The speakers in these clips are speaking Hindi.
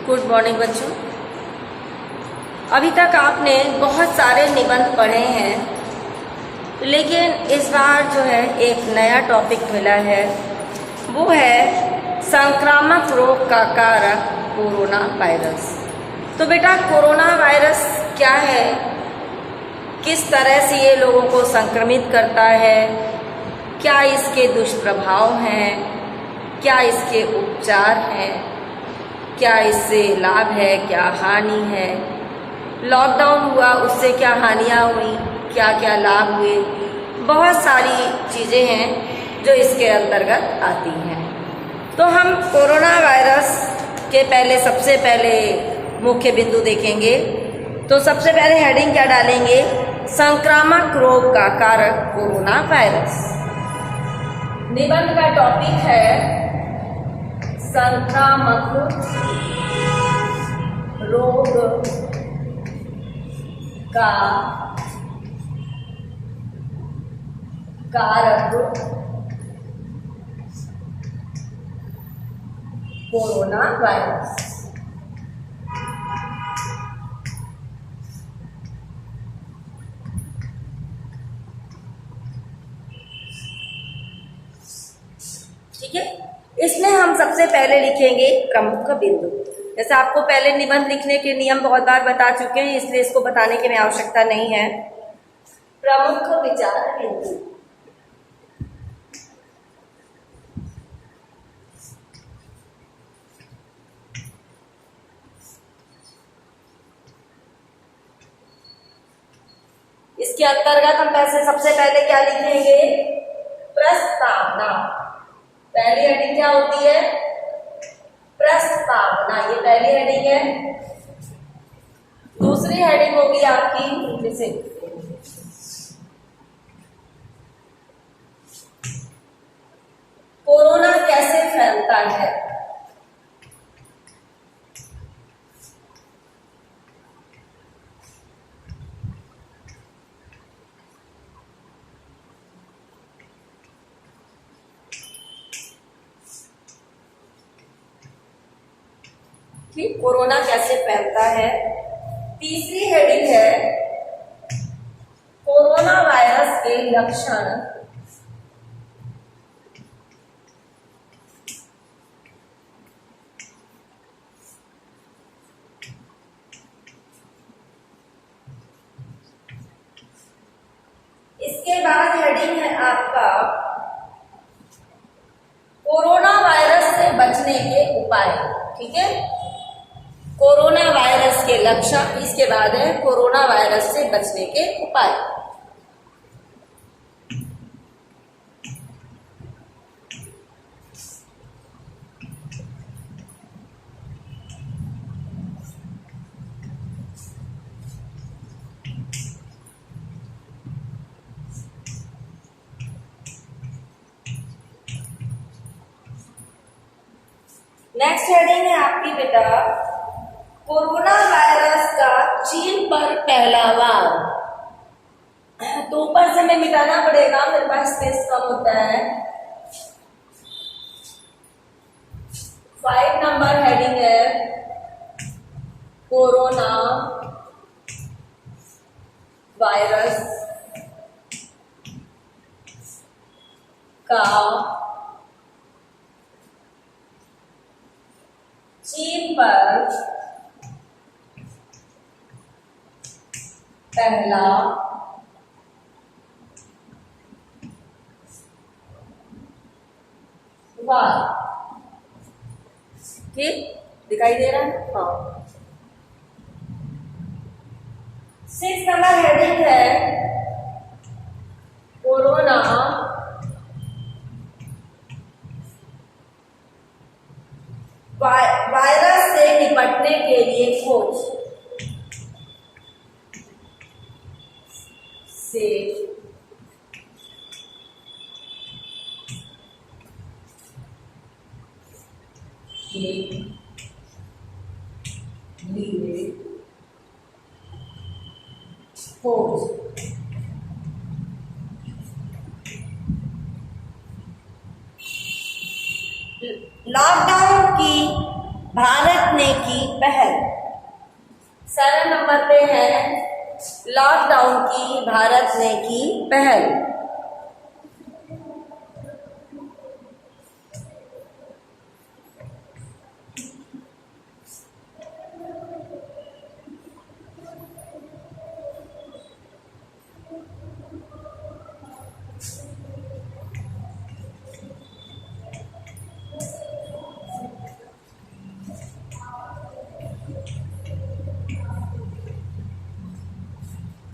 गुड मॉर्निंग बच्चों। अभी तक आपने बहुत सारे निबंध पढ़े हैं, लेकिन इस बार जो है एक नया टॉपिक मिला है, वो है संक्रामक रोग का कारक कोरोना वायरस। तो बेटा, कोरोना वायरस क्या है, किस तरह से ये लोगों को संक्रमित करता है, क्या इसके दुष्प्रभाव हैं, क्या इसके उपचार हैं, क्या इससे लाभ है, क्या हानि है, लॉकडाउन हुआ उससे क्या हानियाँ हुई, क्या क्या लाभ हुए, बहुत सारी चीज़ें हैं जो इसके अंतर्गत आती हैं। तो हम कोरोना वायरस के सबसे पहले मुख्य बिंदु देखेंगे। तो सबसे पहले हेडिंग क्या डालेंगे? संक्रामक रोग का कारक कोरोना वायरस। निबंध का टॉपिक है संक्रामक रोग का कारक कोरोना वायरस। ठीक है, इसमें हम सबसे पहले लिखेंगे प्रमुख बिंदु। जैसे आपको पहले निबंध लिखने के नियम बहुत बार बता चुके हैं, इसलिए इसको बताने की आवश्यकता नहीं है। प्रमुख विचार बिंदु। इसके अंतर्गत हम सबसे पहले क्या लिखेंगे? प्रस्तावना। पहली हेडिंग क्या होती है? प्रस्तावना। ये पहली हेडिंग है। दूसरी हेडिंग होगी आपकी जैसे कोरोना कैसे फैलता है। कि कोरोना कैसे फैलता है। तीसरी हेडिंग है कोरोना वायरस के लक्षण। इसके बाद हेडिंग है आपका कोरोना वायरस से बचने के उपाय। ठीक है, कोरोना वायरस के लक्षण, इसके बाद है कोरोना वायरस से बचने के उपाय। नेक्स्ट हेडिंग है आपकी बेटा कोरोना वायरस का चीन पर फैलाव। तो ऊपर से हमें मिटाना पड़ेगा, मेरे पास स्पेस कम होता है। 5 नंबर हेडिंग है कोरोना वायरस का चीन पर पहला वार। ठीक, दिखाई दे रहा है? हाँ। 6 नंबर हेडिंग है कोरोना वायरस से निपटने के लिए खोज। से लिए खोज। लॉकडाउन की भारत ने की पहल। 7 नंबर पे है लॉकडाउन की भारत ने की पहल।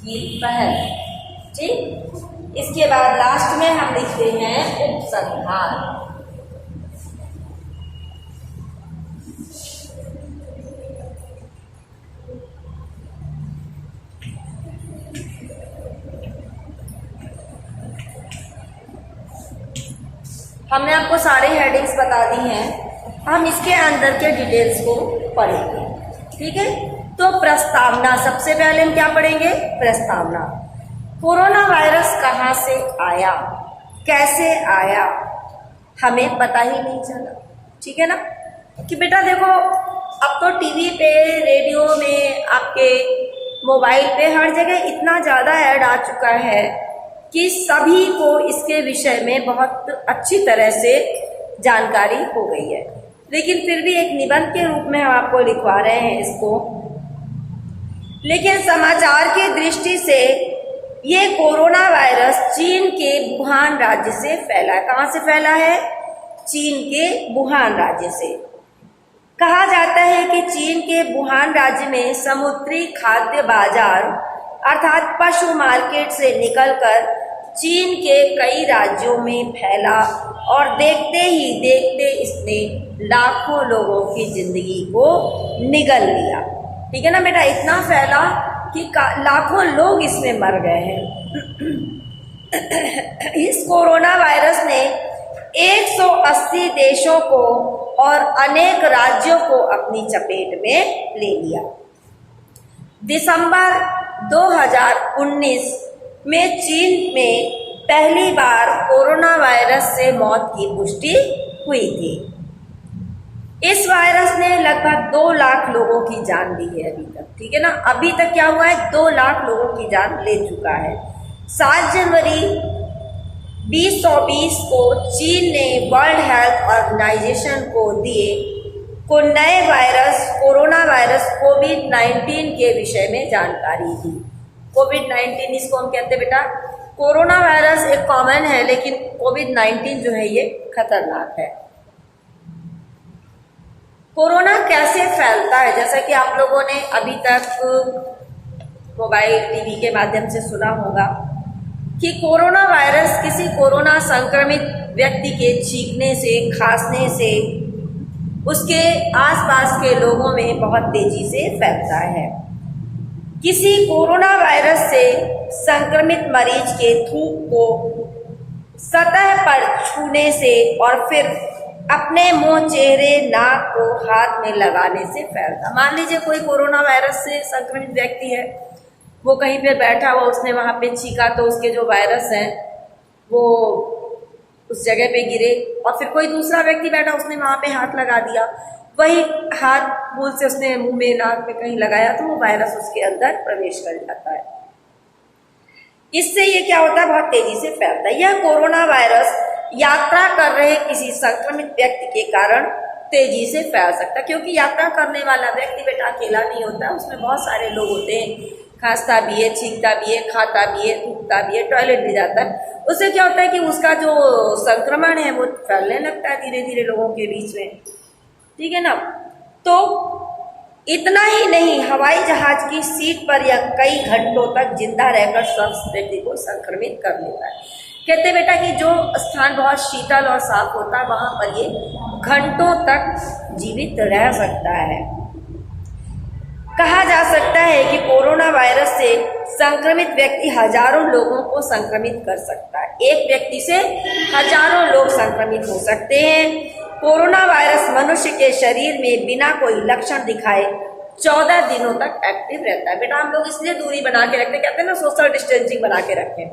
की पहल। ठीक, इसके बाद लास्ट में हम लिखते हैं उपसंहार। हमने आपको सारे हेडिंग्स बता दी हैं, हम इसके अंदर के डिटेल्स को पढ़ेंगे। ठीक है, तो प्रस्तावना, सबसे पहले हम क्या पढ़ेंगे? प्रस्तावना। कोरोना वायरस कहाँ से आया, कैसे आया, हमें पता ही नहीं चला। ठीक है ना, कि बेटा देखो अब तो टीवी पे, रेडियो में, आपके मोबाइल पे, हर जगह इतना ज़्यादा ऐड आ चुका है कि सभी को इसके विषय में बहुत अच्छी तरह से जानकारी हो गई है। लेकिन फिर भी एक निबंध के रूप में हम आपको लिखवा रहे हैं इसको। लेकिन समाचार की दृष्टि से ये कोरोना वायरस चीन के वुहान राज्य से फैला है। कहाँ से फैला है? चीन के वुहान राज्य से। कहा जाता है कि चीन के वुहान राज्य में समुद्री खाद्य बाजार अर्थात पशु मार्केट से निकलकर चीन के कई राज्यों में फैला और देखते ही देखते इसने लाखों लोगों की जिंदगी को निगल लिया। ठीक है ना बेटा, इतना फैला कि लाखों लोग इसमें मर गए हैं। इस कोरोना वायरस ने 180 देशों को और अनेक राज्यों को अपनी चपेट में ले लिया। दिसंबर 2019 में चीन में पहली बार कोरोना वायरस से मौत की पुष्टि हुई थी। इस वायरस ने लगभग 2 लाख लोगों की जान ली है अभी तक। ठीक है ना, अभी तक क्या हुआ है? 2 लाख लोगों की जान ले चुका है। 7 जनवरी 2020 को चीन ने वर्ल्ड हेल्थ ऑर्गेनाइजेशन को नए वायरस कोरोना वायरस कोविड-19 के विषय में जानकारी दी। कोविड-19 इसको हम कहते हैं बेटा, कोरोना वायरस एक कॉमन है लेकिन कोविड-19 जो है ये खतरनाक है। कोरोना कैसे फैलता है? जैसा कि आप लोगों ने अभी तक मोबाइल, टीवी के माध्यम से सुना होगा कि कोरोना वायरस किसी कोरोना संक्रमित व्यक्ति के छींकने से, खांसने से उसके आसपास के लोगों में बहुत तेजी से फैलता है। किसी कोरोना वायरस से संक्रमित मरीज के थूक को सतह पर छूने से और फिर अपने मुंह, चेहरे, नाक को हाथ में लगाने से फैलता। मान लीजिए कोई कोरोना वायरस से संक्रमित व्यक्ति है, वो कहीं पे बैठा हुआ, उसने वहां पे छींका तो उसके जो वायरस हैं वो उस जगह पे गिरे, और फिर कोई दूसरा व्यक्ति बैठा, उसने वहां पे हाथ लगा दिया, वही हाथ भूल से उसने मुंह में, नाक में कहीं लगाया तो वो वायरस उसके अंदर प्रवेश कर जाता है। इससे ये क्या होता है? बहुत तेजी से फैलता है। यह कोरोना वायरस यात्रा कर रहे किसी संक्रमित व्यक्ति के कारण तेजी से फैल सकता है, क्योंकि यात्रा करने वाला व्यक्ति बेटा अकेला नहीं होता, उसमें बहुत सारे लोग होते हैं। खांसता भी है, छींकता भी है, खाता भी है, थूकता भी है, टॉयलेट भी जाता है। उससे क्या होता है कि उसका जो संक्रमण है वो फैलने लगता है धीरे धीरे लोगों के बीच में। ठीक है ना, तो इतना ही नहीं, हवाई जहाज की सीट पर यह कई घंटों तक जिंदा रहकर स्वस्थ व्यक्ति को संक्रमित कर लेता है। कहते बेटा कि जो स्थान बहुत शीतल और साफ होता है वहां पर ये घंटों तक जीवित रह सकता है। कहा जा सकता है कि कोरोना वायरस से संक्रमित व्यक्ति हजारों लोगों को संक्रमित कर सकता है। एक व्यक्ति से हजारों लोग संक्रमित हो सकते हैं। कोरोना वायरस मनुष्य के शरीर में बिना कोई लक्षण दिखाए 14 दिनों तक एक्टिव रहता है। बेटा हम लोग इसलिए दूरी बना के रखते हैं, कहते हैं ना सोशल डिस्टेंसिंग बना के रखें,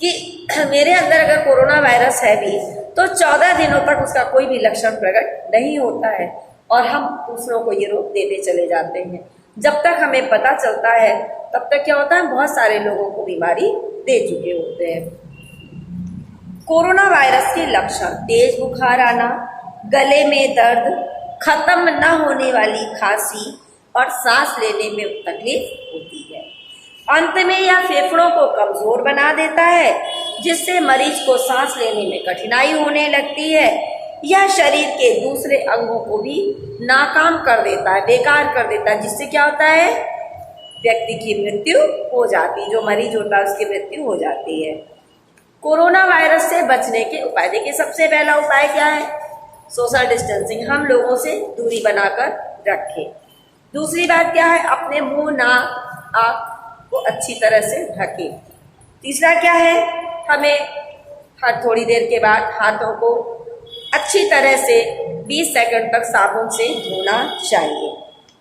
कि मेरे अंदर अगर कोरोना वायरस है भी तो 14 दिनों तक उसका कोई भी लक्षण प्रकट नहीं होता है। और हम दूसरों को ये रोग देते चले जाते हैं। जब तक हमें पता चलता है तब तक क्या होता है, बहुत सारे लोगों को बीमारी दे चुके होते हैं। कोरोना वायरस के लक्षण: तेज बुखार आना, गले में दर्द, खत्म न होने वाली खांसी और सांस लेने में तकलीफ होती है। अंत में यह फेफड़ों को कमजोर बना देता है, जिससे मरीज को सांस लेने में कठिनाई होने लगती है। यह शरीर के दूसरे अंगों को भी नाकाम कर देता है, बेकार कर देता है, जिससे क्या होता है, व्यक्ति की मृत्यु हो जाती है। जो मरीज होता है उसकी मृत्यु हो जाती है। कोरोना वायरस से बचने के उपाय: देखिए, सबसे पहला उपाय क्या है? सोशल डिस्टेंसिंग, हम लोगों से दूरी बनाकर रखें। दूसरी बात क्या है? अपने मुंह, नाक, आँख को अच्छी तरह से ढकें। तीसरा क्या है? हमें हर थोड़ी देर के बाद हाथों को अच्छी तरह से 20 सेकंड तक साबुन से धोना चाहिए।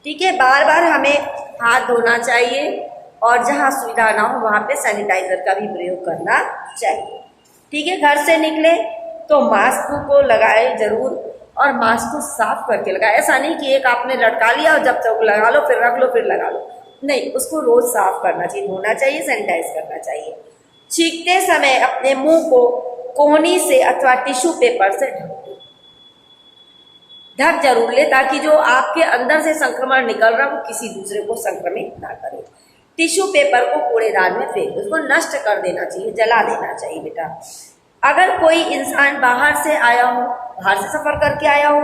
ठीक है, बार बार हमें हाथ धोना चाहिए और जहाँ सुविधा ना हो वहाँ पे सैनिटाइजर का भी प्रयोग करना चाहिए। ठीक है, घर से निकले तो मास्क को लगाए जरूर, और मास्क को साफ करके लगाए। ऐसा नहीं कि एक आपने लटका लिया और जब तक लगा लो फिर रख लो फिर लगा लो, नहीं, उसको रोज साफ करना चाहिए, धोना चाहिए, सैनिटाइज करना चाहिए। छींकते समय अपने मुंह को कोहनी से अथवा टिश्यू पेपर से ढक जरूर ले, ताकि जो आपके अंदर से संक्रमण निकल रहा है वो किसी दूसरे को संक्रमित ना करे। टिश्यू पेपर को कूड़ेदान में फेंक, उसको नष्ट कर देना चाहिए, जला देना चाहिए बेटा। अगर कोई इंसान बाहर से आया हो, बाहर से सफर करके आया हो,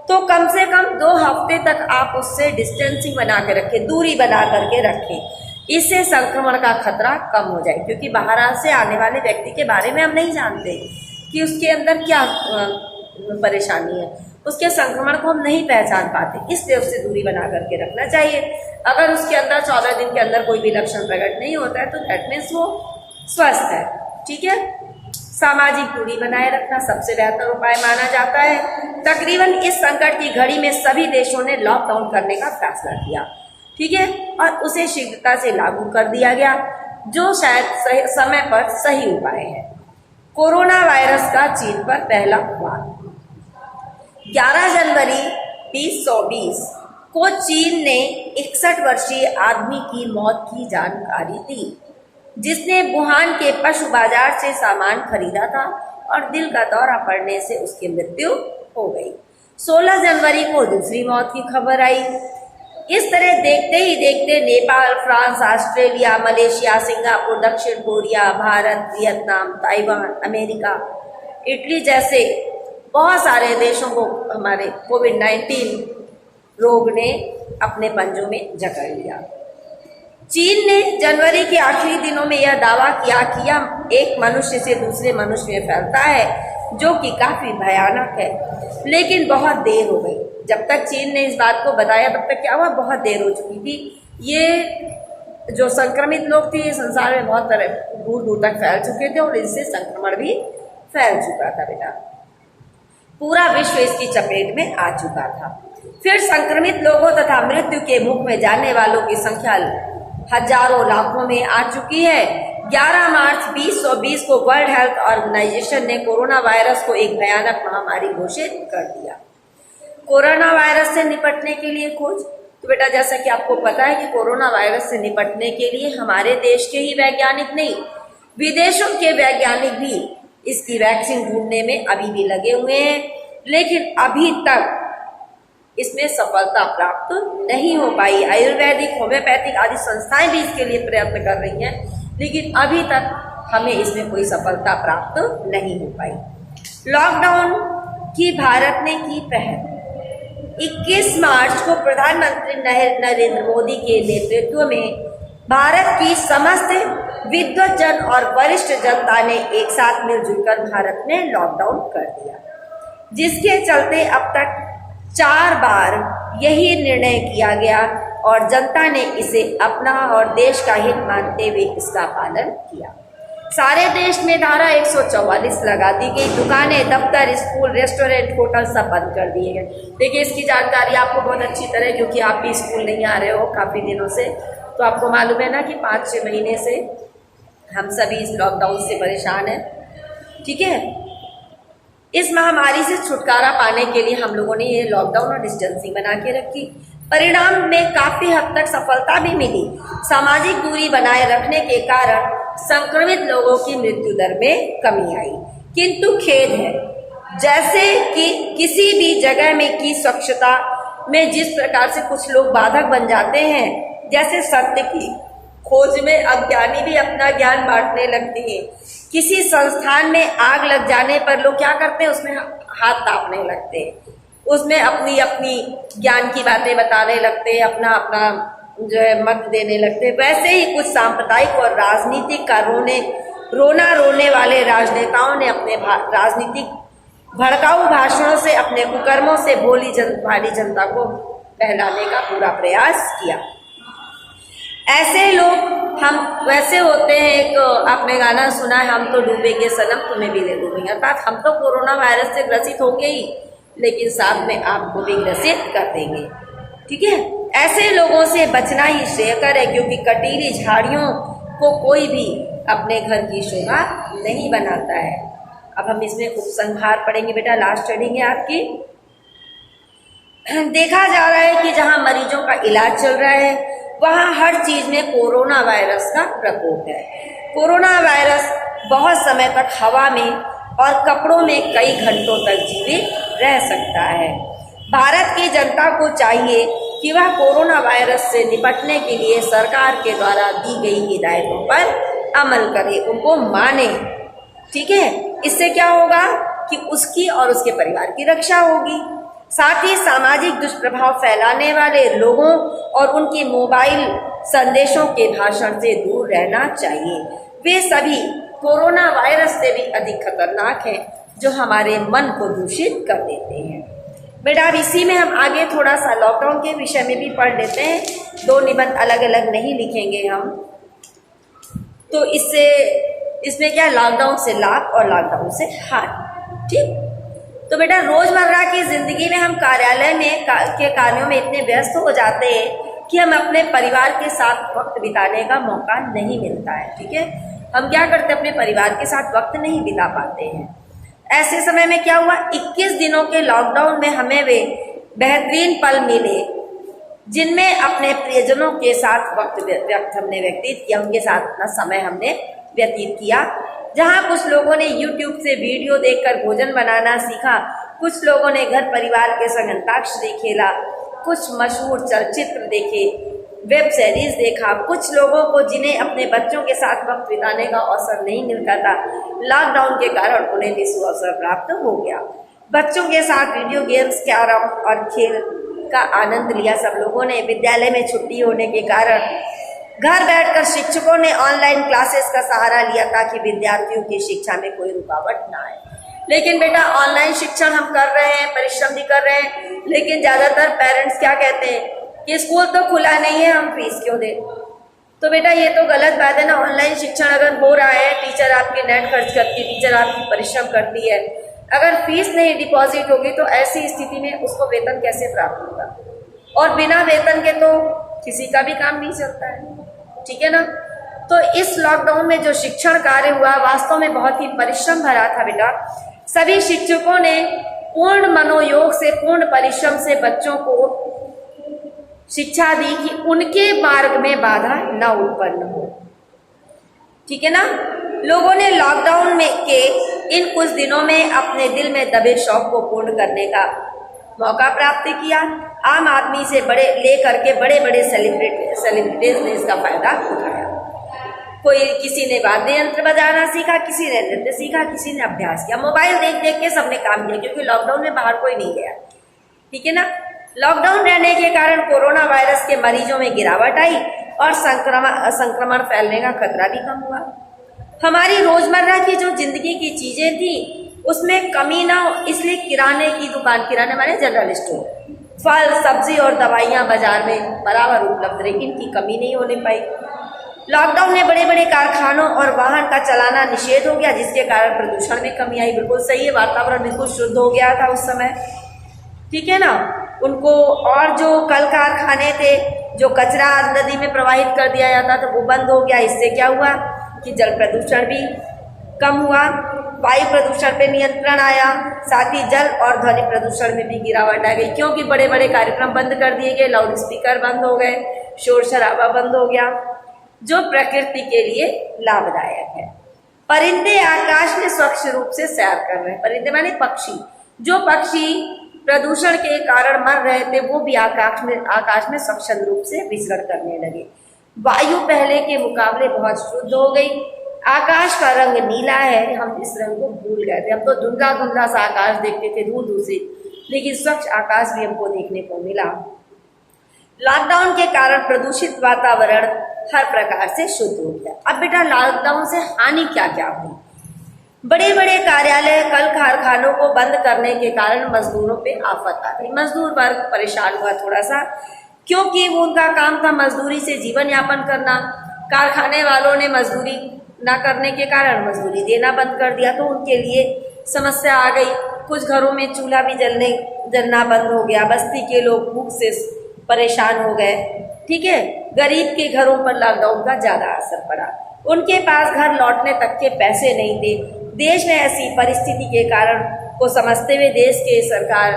तो कम से कम 2 हफ्ते तक आप उससे डिस्टेंसिंग बना के रखें, दूरी बना करके रखें। इससे संक्रमण का खतरा कम हो जाए, क्योंकि बाहर से आने वाले व्यक्ति के बारे में हम नहीं जानते कि उसके अंदर क्या परेशानी है, उसके संक्रमण को हम नहीं पहचान पाते, इसलिए उससे दूरी बना करके रखना चाहिए। अगर उसके अंदर 14 दिन के अंदर कोई भी लक्षण प्रकट नहीं होता है तो दैट मीन्स वो स्वस्थ है। ठीक है, सामाजिक दूरी बनाए रखना सबसे बेहतर उपाय माना जाता है। तकरीबन इस संकट की घड़ी में सभी देशों ने लॉकडाउन करने का फैसला किया। ठीक है, और उसे शीघ्रता से लागू कर दिया गया, जो शायद समय पर सही उपाय है। कोरोना वायरस का चीन पर पहला वार: 11 जनवरी 2020 को चीन ने 61 वर्षीय आदमी की मौत की जानकारी दी, जिसने वुहान के पशु बाजार से सामान खरीदा था और दिल का दौरा पड़ने से उसकी मृत्यु हो गई। 16 जनवरी को दूसरी मौत की खबर आई। इस तरह देखते ही देखते Nepal, France, Australia, Malaysia, Singapore, दक्षिण Korea, Bharat, Vietnam, Taiwan, America, Italy जैसे बहुत सारे देशों को हमारे कोविड-19 रोग ने अपने पंजों में जकड़ लिया। चीन ने जनवरी के आखिरी दिनों में यह दावा किया कि यह एक मनुष्य से दूसरे मनुष्य में फैलता है, जो कि काफी भयानक है, लेकिन बहुत देर हो गई। जब तक चीन ने इस बात को बताया तब तक क्या हुआ, बहुत देर हो चुकी थी। ये जो संक्रमित लोग थे ये संसार में बहुत तरह दूर दूर तक फैल चुके थे और इससे संक्रमण भी फैल चुका था बेटा, पूरा विश्व इसकी चपेट में आ चुका था। फिर संक्रमित लोगों तथा मृत्यु के मुख में जाने वालों की संख्या हजारों लाखों में आ चुकी है। 11 मार्च 2020 को वर्ल्ड हेल्थ ऑर्गेनाइजेशन ने कोरोना वायरस को एक भयानक महामारी घोषित कर दिया। कोरोना वायरस से निपटने के लिए खोज: तो बेटा जैसा कि आपको पता है कि कोरोना वायरस से निपटने के लिए हमारे देश के ही वैज्ञानिक नहीं, विदेशों के वैज्ञानिक भी इसकी वैक्सीन ढूंढने में अभी भी लगे हुए हैं, लेकिन अभी तक इसमें सफलता प्राप्त नहीं हो पाई। आयुर्वेदिक, होम्योपैथिक आदि संस्थाएं भी इसके लिए प्रयत्न कर रही हैं, लेकिन अभी तक हमें इसमें कोई सफलता प्राप्त नहीं हो पाई। लॉकडाउन की भारत ने की पहल: 21 मार्च को प्रधानमंत्री नरेंद्र मोदी के नेतृत्व में भारत की समस्त विद्वज्जन और वरिष्ठ जनता ने एक साथ मिलजुल कर भारत में लॉकडाउन कर दिया, जिसके चलते अब तक 4 बार यही निर्णय किया गया और जनता ने इसे अपना और देश का हित मानते हुए इसका पालन किया। सारे देश में धारा 144 लगा दी गई। दुकानें, दफ्तर, स्कूल, रेस्टोरेंट, होटल सब बंद कर दिए गए। देखिए इसकी जानकारी आपको बहुत अच्छी तरह, क्योंकि आप भी स्कूल नहीं आ रहे हो काफ़ी दिनों से, तो आपको मालूम है ना कि 5-6 महीने से हम सभी इस लॉकडाउन से परेशान हैं। ठीक है, इस महामारी से छुटकारा पाने के लिए हम लोगों ने ये लॉकडाउन और डिस्टेंसिंग बना के रखी। परिणाम में काफी हद तक सफलता भी मिली। सामाजिक दूरी बनाए रखने के कारण संक्रमित लोगों की मृत्यु दर में कमी आई। किंतु खेद है, जैसे कि किसी भी जगह में की स्वच्छता में जिस प्रकार से कुछ लोग बाधक बन जाते हैं, जैसे सत्य की खोज में अज्ञानी भी अपना ज्ञान बांटने लगती है। किसी संस्थान में आग लग जाने पर लोग क्या करते हैं, उसमें हाथ तापने लगते हैं, उसमें अपनी अपनी ज्ञान की बातें बताने लगते हैं, अपना अपना जो है मत देने लगते हैं। वैसे ही कुछ सांप्रदायिक और राजनीतिक रोना रोने वाले राजनेताओं ने अपने राजनीतिक भड़काऊ भाषणों से, अपने कुकर्मों से भारी जनता को बहलाने का पूरा प्रयास किया। ऐसे लोग हम वैसे होते हैं, एक आपने गाना सुना है, हम तो डूबेंगे सनम तुम्हें भी ले डूबेंगे, अर्थात हम तो कोरोना वायरस से ग्रसित होंगे ही, लेकिन साथ में आपको भी ग्रसित कर देंगे। ठीक है, ऐसे लोगों से बचना ही श्रेयकर है, क्योंकि कटीली झाड़ियों को कोई भी अपने घर की शोभा नहीं बनाता है। अब हम इसमें उपसंहार पढ़ेंगे बेटा, लास्ट रीडिंग है आपकी। देखा जा रहा है कि जहां मरीजों का इलाज चल रहा है वहां हर चीज में कोरोना वायरस का प्रकोप है। कोरोना वायरस बहुत समय तक हवा में और कपड़ों में कई घंटों तक जीवित रह सकता है। भारत की जनता को चाहिए कि वह कोरोना वायरस से निपटने के लिए सरकार के द्वारा दी गई हिदायतों पर अमल करे, उनको माने। ठीक है, इससे क्या होगा कि उसकी और उसके परिवार की रक्षा होगी। साथ ही सामाजिक दुष्प्रभाव फैलाने वाले लोगों और उनकी मोबाइल संदेशों के भाषण से दूर रहना चाहिए। वे सभी कोरोना वायरस से भी अधिक खतरनाक हैं, जो हमारे मन को दूषित कर देते हैं। बेटा अब इसी में हम आगे थोड़ा सा लॉकडाउन के विषय में भी पढ़ लेते हैं। 2 निबंध अलग अलग नहीं लिखेंगे हम, तो इसमें क्या, लॉकडाउन से लाभ और लॉकडाउन से हानि। ठीक, तो बेटा रोजमर्रा की जिंदगी में हम कार्यालय में के कार्यों में इतने व्यस्त हो जाते हैं कि हम अपने परिवार के साथ वक्त बिताने का मौका नहीं मिलता है। ठीक है, हम क्या करते हैं, अपने परिवार के साथ वक्त नहीं बिता पाते हैं। ऐसे समय में क्या हुआ, 21 दिनों के लॉकडाउन में हमें वे बेहतरीन पल मिले जिनमें अपने प्रियजनों के साथ वक्त हमने व्यतीत किया, उनके साथ अपना समय हमने व्यतीत किया। जहाँ कुछ लोगों ने YouTube से वीडियो देखकर भोजन बनाना सीखा, कुछ लोगों ने घर परिवार के संग अंताक्षरी खेला, कुछ मशहूर चलचित्र देखे, वेब सीरीज देखा। कुछ लोगों को जिन्हें अपने बच्चों के साथ वक्त बिताने का अवसर नहीं मिलता था, लॉकडाउन के कारण उन्हें भी अवसर प्राप्त हो गया। बच्चों के साथ वीडियो गेम्स, कैरम और खेल का आनंद लिया सब लोगों ने। विद्यालय में छुट्टी होने के कारण घर बैठकर शिक्षकों ने ऑनलाइन क्लासेस का सहारा लिया ताकि विद्यार्थियों की शिक्षा में कोई रुकावट ना आए। लेकिन बेटा ऑनलाइन शिक्षण हम कर रहे हैं, परिश्रम भी कर रहे हैं, लेकिन ज़्यादातर पेरेंट्स क्या कहते हैं कि स्कूल तो खुला नहीं है, हम फीस क्यों दें। तो बेटा ये तो गलत बात है ना। ऑनलाइन शिक्षण अगर हो रहा है, टीचर आपके नेट खर्च करती है, टीचर आपकी परिश्रम करती है, अगर फीस नहीं डिपॉजिट होगी तो ऐसी स्थिति में उसको वेतन कैसे प्राप्त होगा, और बिना वेतन के तो किसी का भी काम नहीं चलता है। ठीक है ना। तो इस लॉकडाउन में जो शिक्षण कार्य हुआ वास्तव में बहुत ही परिश्रम भरा था बेटा। सभी शिक्षकों ने पूर्ण मनोयोग से, पूर्ण परिश्रम से बच्चों को शिक्षा दी कि उनके मार्ग में बाधा न उत्पन्न हो। ठीक है ना। लोगों ने लॉकडाउन में के इन कुछ दिनों में अपने दिल में दबे शौक को पूर्ण करने का मौका प्राप्त किया। आम आदमी से लेकर के बड़े बड़े सेलिब्रिटीज ने इसका फायदा उठाया। किसी ने वाद्य यंत्र बजाना सीखा, किसी ने नृत्य सीखा, किसी ने अभ्यास किया। मोबाइल देख देख के सबने काम किया, क्योंकि लॉकडाउन में बाहर कोई नहीं गया। ठीक है ना। लॉकडाउन रहने के कारण कोरोना वायरस के मरीजों में गिरावट आई और संक्रमण फैलने का खतरा भी कम हुआ। हमारी रोजमर्रा की जो जिंदगी की चीजें थी उसमें कमी ना हो, इसलिए किराने की दुकान, किराने माने जनरल स्टोर, फल सब्जी और दवाइयां बाजार में बराबर उपलब्ध रही, इनकी कमी नहीं होने पाई। लॉकडाउन में बड़े बड़े कारखानों और वाहन का चलाना निषेध हो गया, जिसके कारण प्रदूषण में कमी आई। बिल्कुल सही है, वातावरण बिल्कुल शुद्ध हो गया था उस समय। ठीक है ना। उनको और जो कल कारखाने थे, जो कचरा नदी में प्रवाहित कर दिया जाता था, वो बंद हो गया। इससे क्या हुआ कि जल प्रदूषण भी कम हुआ। वायु प्रदूषण पे नियंत्रण आया, साथ ही जल और ध्वनि प्रदूषण में भी गिरावट आ गई, क्योंकि बड़े बड़े कार्यक्रम बंद कर दिए गए, लाउड स्पीकर बंद हो गए, शोर शराबा बंद हो गया, जो प्रकृति के लिए लाभदायक है। परिंदे आकाश में स्वच्छ रूप से सैर कर रहे हैं। परिंदे माने पक्षी, जो पक्षी प्रदूषण के कारण मर रहे थे वो भी आकाश में स्वच्छ रूप से विचरण करने लगे। वायु पहले के मुकाबले बहुत शुद्ध हो गई। आकाश का रंग नीला है, हम इस रंग को भूल गए थे। हम तो धुंधला धुंधला सा आकाश देखते थे दूर दूर से, लेकिन स्वच्छ आकाश भी हमको देखने को मिला। लॉकडाउन के कारण प्रदूषित वातावरण हर प्रकार से शुद्ध हो गया। अब बेटा लॉकडाउन से हानि क्या क्या हुई? बड़े बड़े कार्यालय, कल कारखानों को बंद करने के कारण मजदूरों पे आफत आ गई। मजदूर वर्ग परेशान हुआ थोड़ा सा, क्योंकि वो उनका काम था मजदूरी से जीवन यापन करना। कारखाने वालों ने मजदूरी ना करने के कारण मजदूरी देना बंद कर दिया, तो उनके लिए समस्या आ गई। कुछ घरों में चूल्हा भी जलना बंद हो गया। बस्ती के लोग भूख से परेशान हो गए। ठीक है, गरीब के घरों पर लॉकडाउन का ज्यादा असर पड़ा। उनके पास घर लौटने तक के पैसे नहीं थे। देश में ऐसी परिस्थिति के कारण को समझते हुए देश के सरकार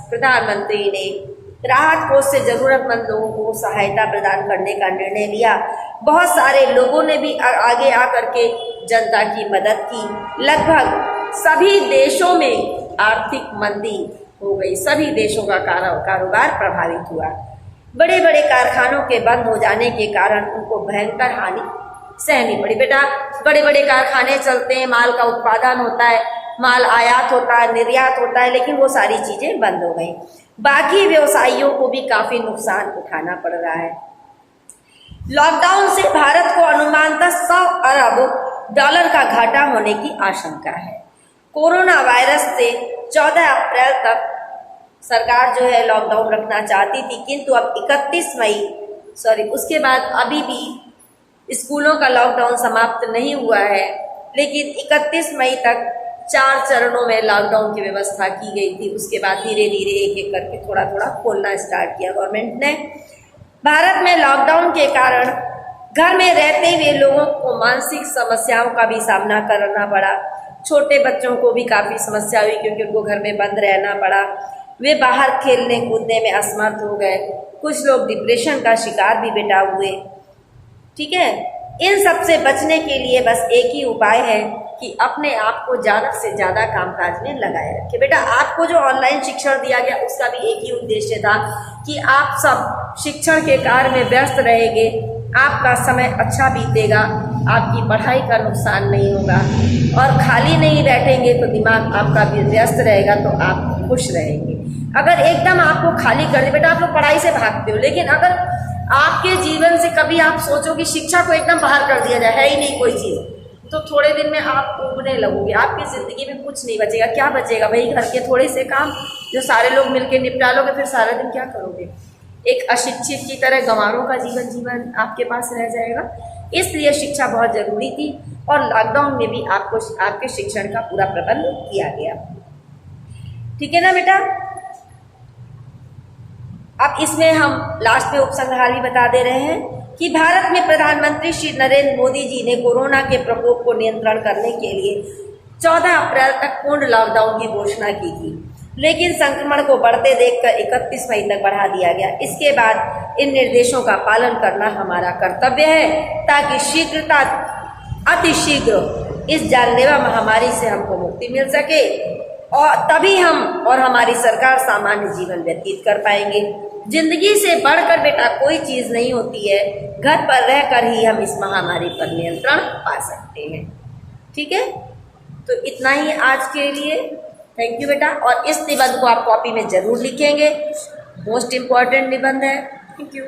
प्रधानमंत्री ने राहत कोष से जरूरतमंद लोगों को सहायता प्रदान करने का निर्णय लिया। बहुत सारे लोगों ने भी आगे आकर के जनता की मदद की। लगभग सभी देशों में आर्थिक मंदी हो गई, सभी देशों का कारोबार प्रभावित हुआ। बड़े बड़े कारखानों के बंद हो जाने के कारण उनको भयंकर हानि सहनी पड़ी। बेटा बड़े बड़े कारखाने चलते हैं, माल का उत्पादन होता है, माल आयात होता है, निर्यात होता है, लेकिन वो सारी चीजें बंद हो गई। बाकी व्यवसायियों को भी काफी नुकसान उठाना पड़ रहा है। लॉकडाउन से भारत को अनुमानतः 100 अरब डॉलर का घाटा होने की आशंका है। कोरोना वायरस से 14 अप्रैल तक सरकार जो है लॉकडाउन रखना चाहती थी, किंतु अब 31 मई उसके बाद अभी भी स्कूलों का लॉकडाउन समाप्त नहीं हुआ है, लेकिन 31 मई तक 4 चरणों में लॉकडाउन की व्यवस्था की गई थी। उसके बाद धीरे धीरे एक एक करके थोड़ा थोड़ा खोलना स्टार्ट किया गवर्नमेंट ने। भारत में लॉकडाउन के कारण घर में रहते हुए लोगों को मानसिक समस्याओं का भी सामना करना पड़ा। छोटे बच्चों को भी काफ़ी समस्या हुई, क्योंकि उनको घर में बंद रहना पड़ा। वे बाहर खेलने कूदने में असमर्थ हो गए। कुछ लोग डिप्रेशन का शिकार भी बेटा हुए। ठीक है, इन सब से बचने के लिए बस एक ही उपाय है कि अपने आप को ज़्यादा से ज़्यादा कामकाज में लगाए रखें। बेटा आपको जो ऑनलाइन शिक्षण दिया गया उसका भी एक ही उद्देश्य था कि आप सब शिक्षण के कार्य में व्यस्त रहेंगे, आपका समय अच्छा बीतेगा, आपकी पढ़ाई का नुकसान नहीं होगा, और खाली नहीं बैठेंगे तो दिमाग आपका भी व्यस्त रहेगा, तो आप खुश रहेंगे। अगर एकदम आपको खाली कर दे, बेटा आप लोग पढ़ाई से भागते हो, लेकिन अगर आपके जीवन से कभी आप सोचो कि शिक्षा को एकदम बाहर कर दिया जाए, है ही नहीं कोई चीज़, तो थोड़े दिन में आप उबने लगोगे, आपकी ज़िंदगी में कुछ नहीं बचेगा। क्या बचेगा? वही घर के थोड़े से काम जो सारे लोग मिलके निपटा लोगे, फिर सारा दिन क्या करोगे? एक अशिक्षित की तरह गंवारों का जीवन आपके पास रह जाएगा। इसलिए शिक्षा बहुत ज़रूरी थी, और लॉकडाउन में भी आपको आपके शिक्षण का पूरा प्रबंध किया गया। ठीक है ना बेटा? अब इसमें हम लास्ट में उपसंहार भी बता दे रहे हैं कि भारत में प्रधानमंत्री श्री नरेंद्र मोदी जी ने कोरोना के प्रकोप को नियंत्रण करने के लिए 14 अप्रैल तक पूर्ण लॉकडाउन की घोषणा की थी, लेकिन संक्रमण को बढ़ते देखकर 31 मई तक बढ़ा दिया गया। इसके बाद इन निर्देशों का पालन करना हमारा कर्तव्य है, ताकि अतिशीघ्र इस जानलेवा महामारी से हमको मुक्ति मिल सके, और तभी हम और हमारी सरकार सामान्य जीवन व्यतीत कर पाएंगे। जिंदगी से बढ़कर बेटा कोई चीज़ नहीं होती है। घर पर रहकर ही हम इस महामारी पर नियंत्रण पा सकते हैं। ठीक है, तो इतना ही आज के लिए। थैंक यू बेटा। और इस निबंध को आप कॉपी में जरूर लिखेंगे, मोस्ट इम्पॉर्टेंट निबंध है। Thank you.